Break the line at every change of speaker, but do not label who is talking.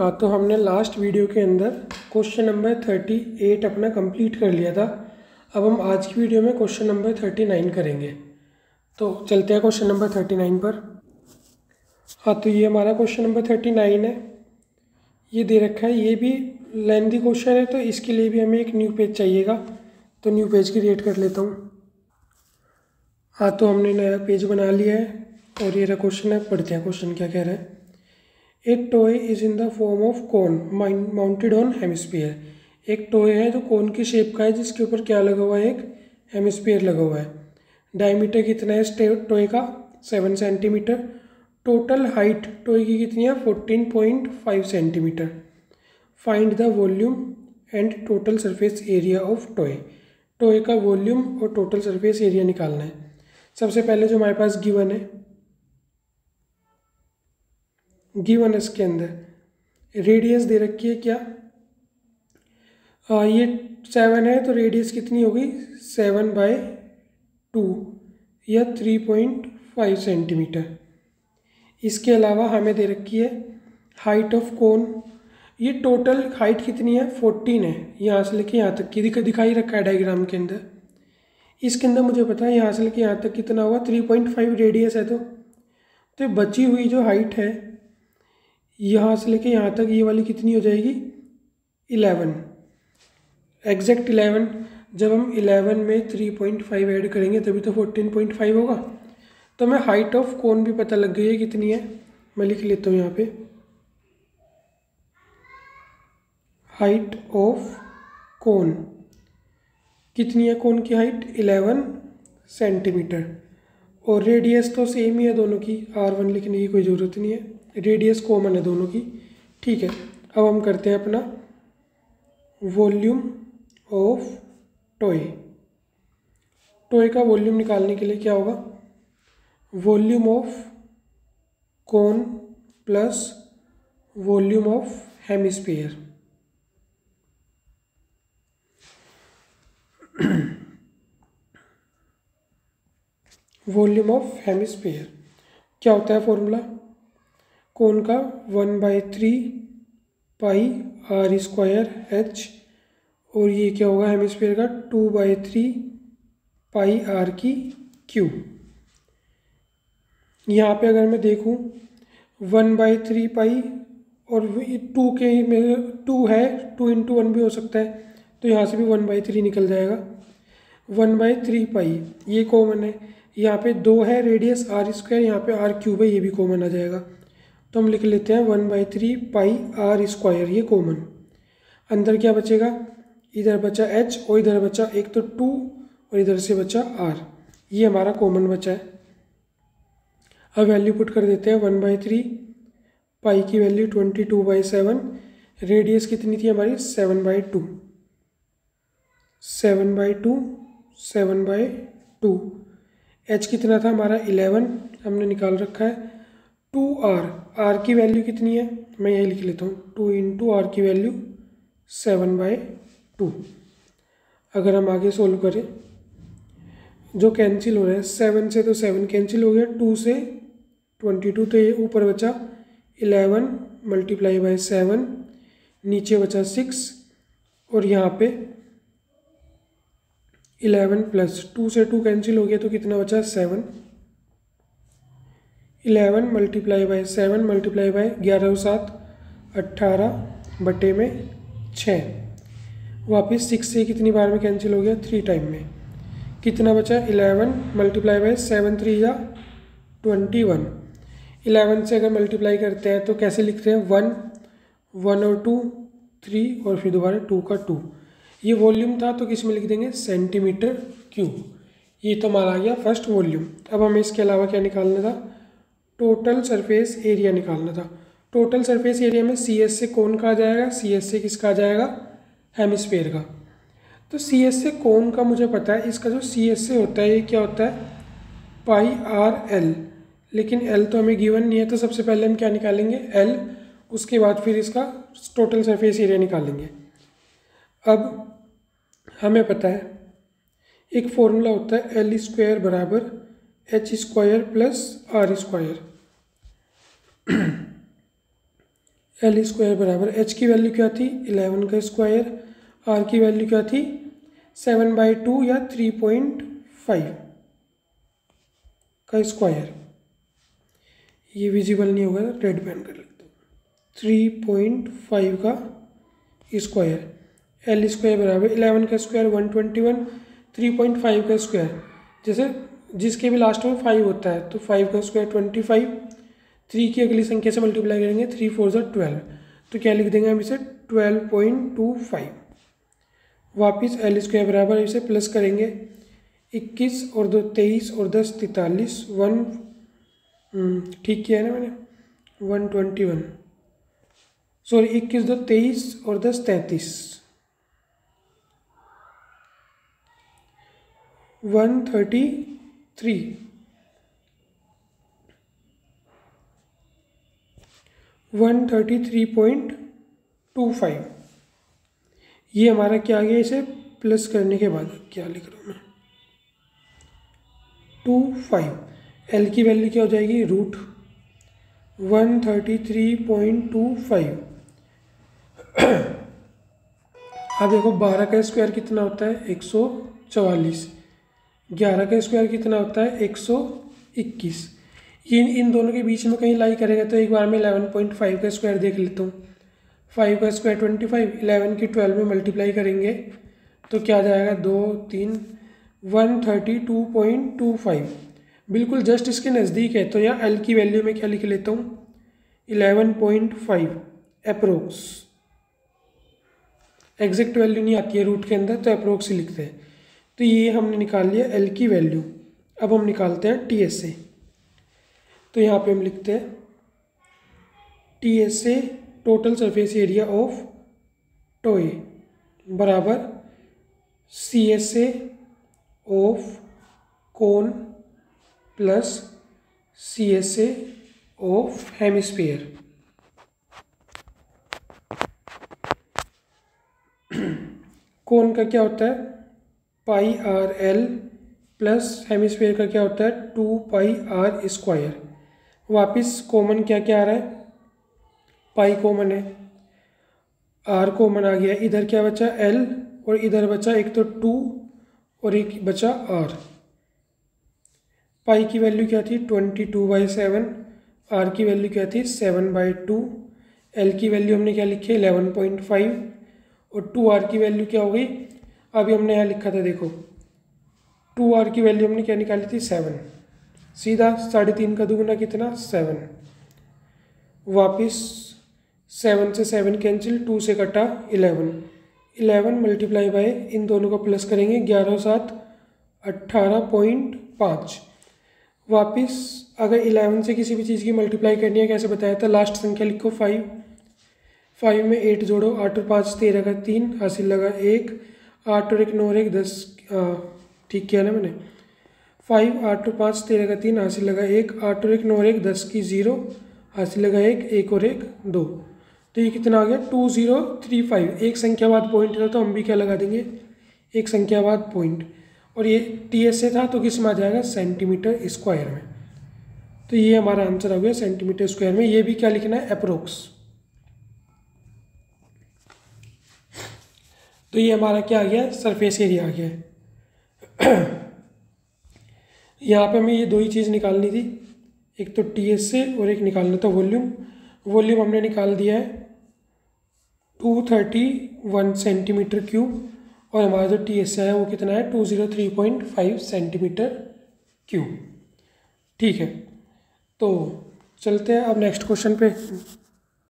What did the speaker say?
हाँ, तो हमने लास्ट वीडियो के अंदर क्वेश्चन नंबर 38 अपना कंप्लीट कर लिया था। अब हम आज की वीडियो में क्वेश्चन नंबर 39 करेंगे। तो चलते हैं क्वेश्चन नंबर 39 पर। हाँ, तो ये हमारा क्वेश्चन नंबर 39 है। ये दे रखा है, ये भी लेंथी क्वेश्चन है, तो इसके लिए भी हमें एक न्यू पेज चाहिएगा। तो न्यू पेज क्रिएट कर लेता हूँ। हाँ, तो हमने नया पेज बना लिया है और ये रहा क्वेश्चन है। पढ़ते हैं क्वेश्चन क्या कह रहा है। ए toy is in the form of cone mounted on hemisphere. एक टॉय है जो कोन की शेप का है, जिसके ऊपर क्या लगा हुआ है, एक हेमिस्फीयर लगा हुआ है। डायमीटर कितना है इस टॉय का, 7 सेंटीमीटर। टोटल हाइट टॉय की कितनी है, 14.5 centimetre. Find the volume and total surface area of toy. Toy का वॉल्यूम और टोटल सरफेस एरिया निकालना है। सबसे पहले जो हमारे पास गिवन है, गिवन इसके अंदर रेडियस दे रखी है क्या, ये 7 है, तो रेडियस कितनी होगी, 7/2 या 3.5 सेंटीमीटर। इसके अलावा हमें दे रखी है हाइट ऑफ कोन। ये टोटल हाइट कितनी है, 14 है। यहाँ से लेके यहाँ तक की दिखाई रखा है डायग्राम के अंदर। इसके अंदर मुझे पता है यहाँ से लेके यहाँ तक कितना होगा, 3.5 रेडियस है। तो बची हुई जो हाइट है यहाँ से लेके यहाँ तक, ये वाली कितनी हो जाएगी, 11, एग्जैक्ट 11। जब हम 11 में 3.5 ऐड करेंगे तभी तो 14.5 होगा। तो हमें हाइट ऑफ कोन भी पता लग गई है कितनी है। मैं लिख लेता हूँ यहाँ पे, हाइट ऑफ कोन कितनी है, कोन की हाइट 11 सेंटीमीटर। और रेडियस तो सेम ही है दोनों की, R1 लिखने की कोई ज़रूरत नहीं है, रेडियस कॉमन है दोनों की। ठीक है, अब हम करते हैं अपना वॉल्यूम ऑफ टॉय। टॉय का वॉल्यूम निकालने के लिए क्या होगा, volume of cone plus volume of hemisphere. Volume of hemisphere क्या होता है फॉर्मूला, कोन का 1/3 पाई r²h, और ये क्या होगा हेमिस्फीयर का 2/3 पाई r³। यहाँ पे अगर मैं देखूँ 1/3 पाई और 2 के में 2 है, 2 × 1 भी हो सकता है, तो यहाँ से भी 1/3 निकल जाएगा। 1/3 पाई ये कॉमन है, यहाँ पे 2 है रेडियस r², यहाँ पे r³ है, ये भी कॉमन आ जाएगा। तो हम लिख लेते हैं 1/3 पाई r², ये कॉमन। अंदर क्या बचेगा, इधर बचा h और इधर बचा एक तो 2 और इधर से बचा r, ये हमारा कॉमन बचा है। अब वैल्यू पुट कर देते हैं, 1/3 पाई की वैल्यू 22/7, रेडियस कितनी थी हमारी 7/2, 7/2 h कितना था हमारा 11 हमने निकाल रखा है। 2r, r की वैल्यू कितनी है, मैं यही लिख लेता हूँ, 2 × r की वैल्यू 7/2। अगर हम आगे सोल्व करें, जो कैंसिल हो रहा है 7 से, तो 7 कैंसिल हो गया, 2 से 22, तो ये ऊपर बचा 11 × 7, नीचे बचा 6, और यहाँ पे 11 प्लस 2 से 2 कैंसिल हो गया, तो कितना बचा 7। 11 × 7 × 11 7 18 बटे में 6, वापस 6 से कितनी बार में कैंसिल हो गया, 3 टाइम में। कितना बचा 11 × 7 3 या 21। 11 से अगर मल्टीप्लाई करते हैं तो कैसे लिखते हैं, 1 और 2 3 और फिर दोबारा 2 का 2। ये वॉल्यूम था तो किस में लिख देंगे, सेंटीमीटर क्यूब। ये तो हमारा आ गया फर्स्ट वॉल्यूम। अब हमें इसके अलावा क्या निकालना था, टोटल सरफेस एरिया निकालना था। टोटल सरफेस एरिया में CS से कोन का आ जाएगा, CS से किसका आ जाएगा, हेमिस्फीयर का। तो CS से कोन का मुझे पता है, इसका जो CS से होता है ये क्या होता है, पाई RL, लेकिन L तो हमें गिवन नहीं है, तो सबसे पहले हम क्या निकालेंगे, L, उसके बाद फिर इसका टोटल सरफेस एरिया निकालेंगे। अब हमें पता है एक फॉर्मूला होता है L² बराबर h² plus r²। L square बराबर एच की वैल्यू क्या थी 11 का स्क्वायर, आर की वैल्यू क्या थी 7/2 या 3.5 का स्क्वायर। ये विजिबल नहीं होगा, रेड पेन कर लेते हैं। 3.5 का स्क्वायर, एल स्क्वायर बराबर 11 का स्क्वायर 121, 3.5 का स्क्वायर, जैसे जिसके भी लास्ट में 5 होता है तो 5 का स्क्वायर 25, 3 की अगली संख्या से मल्टीप्लाई करेंगे, 3 4 ज़ा 12, तो क्या लिख देंगे हम इसे 12.25। वापिस एल स्क्वायर बराबर इसे प्लस करेंगे, 21 और 2 23 और 10 43, 1 ठीक किया है ना मैंने, 121, सॉरी 21 2 23 और 10 33, 133, 133.25। ये हमारा क्या आ गया, इसे प्लस करने के बाद क्या लिख रहा हूँ मैं 25, एल की वैल्यू क्या हो जाएगी √133.25। अब देखो 12 का स्क्वायर कितना होता है 144, 11 का स्क्वायर कितना होता है 121। ये इन दोनों के बीच में कहीं लाई करेगा तो एक बार में 11.5 का स्क्वायर देख लेता हूँ। 5 का स्क्वायर 25, 11 की 12 में मल्टीप्लाई करेंगे तो क्या आ जाएगा 2 3, 132.25, बिल्कुल जस्ट इसके नज़दीक है। तो यहाँ एल की वैल्यू में क्या लिख लेता हूँ 11.5 अप्रोक्स, एग्जैक्ट वैल्यू नहीं आती है रूट के अंदर तो अप्रोक्स ही लिखते हैं। तो ये हमने निकाल लिया एल की वैल्यू। अब हम निकालते हैं टी एस ए। तो यहाँ पे हम लिखते हैं T S A total surface area of toy बराबर C S A of cone plus C S A of hemisphere. Cone का क्या होता है pi R L plus hemisphere का क्या होता है 2 पाई आर स्क्वायर। वापिस कॉमन क्या क्या आ रहा है, पाई कॉमन है, आर कॉमन आ गया, इधर क्या बचा एल और इधर बचा एक तो 2 और एक बचा आर। पाई की वैल्यू क्या थी 22/7, आर की वैल्यू क्या थी 7/2, एल की वैल्यू हमने क्या लिखी 11.5 और 2r की वैल्यू क्या हो गई, अभी हमने यहाँ लिखा था देखो 2r की वैल्यू हमने क्या निकाली थी 7, सीधा 3.5 का दुगुना कितना 7। वापिस 7 से 7 कैंसिल, 2 से कटा 11 मल्टीप्लाई बाय इन दोनों को प्लस करेंगे 11 7 18.5। वापिस अगर 11 से किसी भी चीज़ की मल्टीप्लाई करनी है कैसे बताया था, लास्ट संख्या लिखो 5 में 8 जोड़ो, 8 और 5 13 का 3 हासिल लगा 1, 8 और 1 9 और 1 10, ठीक किया ना मैंने। 5 8 और 5 13 का 3 हासिल लगा 1, 8 और 1 9 और 1 10 की 0 हासिल लगा 1, 1 और 1 2। तो ये कितना आ गया 2035। एक संख्या बाद पॉइंट था तो हम भी क्या लगा देंगे एक संख्या बाद पॉइंट, और ये टी एस से था तो किस में आ जाएगा सेंटीमीटर स्क्वायर में। तो ये हमारा आंसर हो गया सेंटीमीटर स्क्वायर में। ये भी क्या लिखना है अप्रोक्स। तो ये हमारा क्या आ गया सरफेस एरिया आ गया। यहाँ पे हमें ये दो ही चीज़ निकालनी थी, एक तो टी एस से और एक निकालना था वॉल्यूम। वॉल्यूम हमने निकाल दिया है 231 सेंटीमीटर क्यूब, और हमारा जो टी एस है वो कितना है 203.5 सेंटीमीटर क्यूब। ठीक है, तो चलते हैं अब नेक्स्ट क्वेश्चन पे।